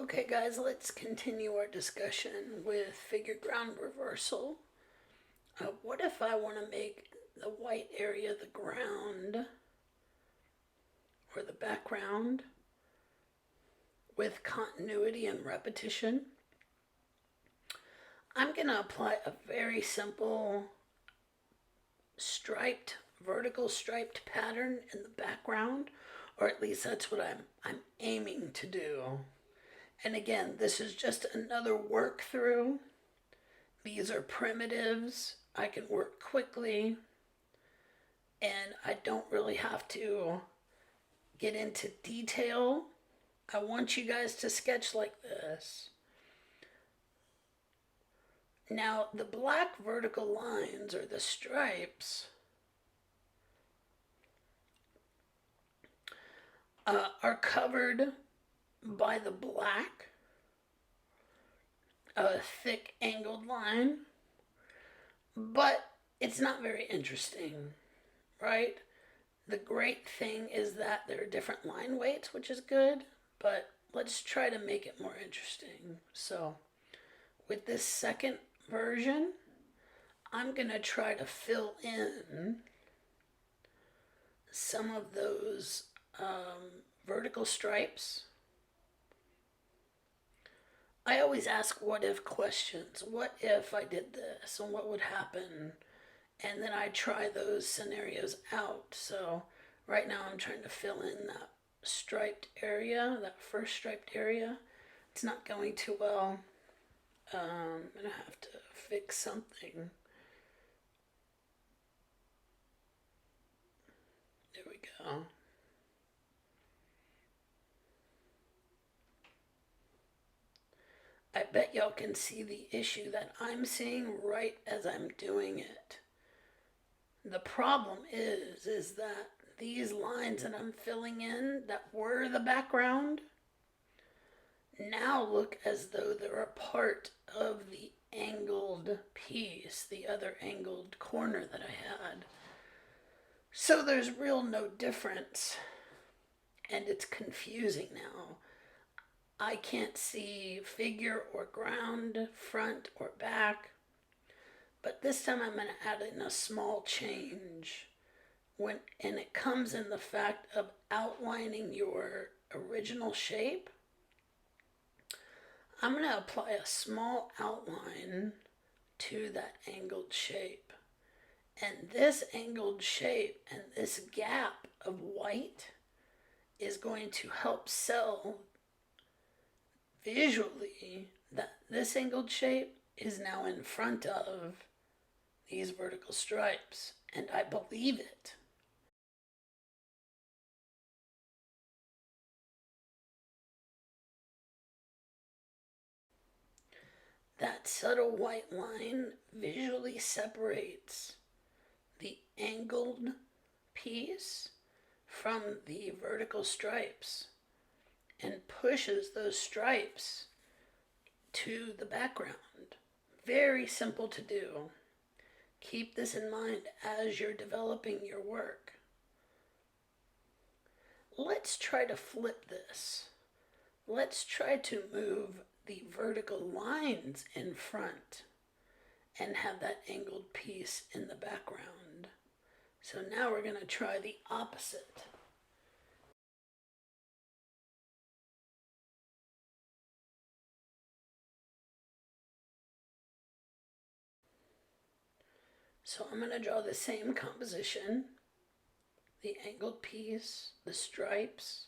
Okay guys, let's continue our discussion with figure ground reversal. What if I want to make the white area the ground or the background with continuity and repetition? I'm going to apply a very simple vertical striped pattern in the background, or at least that's what I'm aiming to do. And again, this is just another work through. These are primitives. I can work quickly, and I don't really have to get into detail. I want you guys to sketch like this. Now, the black vertical lines, or the stripes, are covered by the black, thick angled line, but it's not very interesting, right? The great thing is that there are different line weights, which is good, but let's try to make it more interesting. So with this second version, I'm going to try to fill in some of those vertical stripes. I always ask what if questions. What if I did this, and what would happen? And then I try those scenarios out. So right now I'm trying to fill in that striped area, that first striped area. It's not going too well. I'm gonna have to fix something. There we go. I bet y'all can see the issue that I'm seeing right as I'm doing it. The problem is that these lines that I'm filling in that were the background now look as though they're a part of the angled piece, the other angled corner that I had. So there's no difference, and it's confusing now. I can't see figure or ground, front or back. But this time I'm going to add in a small change. And it comes in the fact of outlining your original shape. I'm going to apply a small outline to that angled shape. And this angled shape and this gap of white is going to help sell visually that this angled shape is now in front of these vertical stripes, and I believe it. That subtle white line visually separates the angled piece from the vertical stripes and pushes those stripes to the background. Very simple to do. Keep this in mind as you're developing your work. Let's try to flip this. Let's try to move the vertical lines in front and have that angled piece in the background. So now we're going to try the opposite. So I'm going to draw the same composition, the angled piece, the stripes,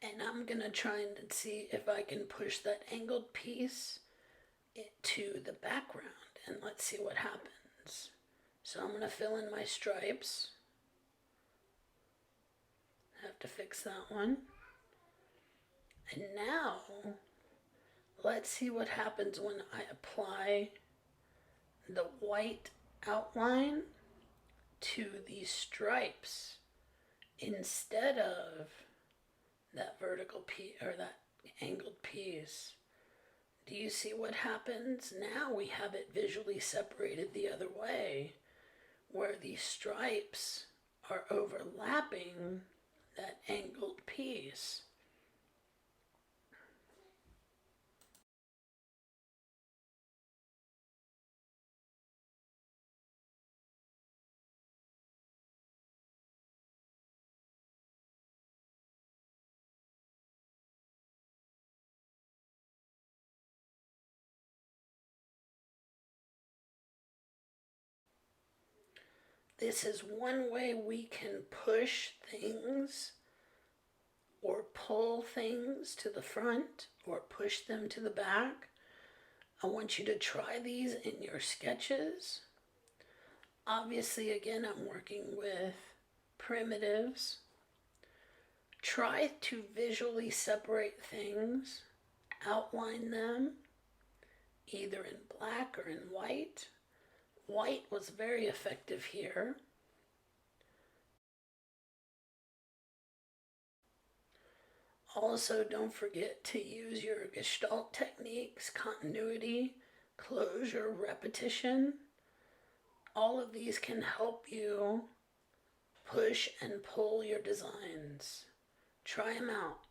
and I'm going to try and see if I can push that angled piece to the background, and let's see what happens. So I'm going to fill in my stripes. Have to fix that one. And now let's see what happens when I apply the white outline to these stripes instead of that vertical piece or that angled piece. Do you see what happens? Now we have it visually separated the other way, where these stripes are overlapping that angled piece. This is one way we can push things or pull things to the front or push them to the back. I want you to try these in your sketches. Obviously, again, I'm working with primitives. Try to visually separate things, outline them, either in black or in white. White was very effective here. Also, don't forget to use your Gestalt techniques, continuity, closure, repetition. All of these can help you push and pull your designs. Try them out.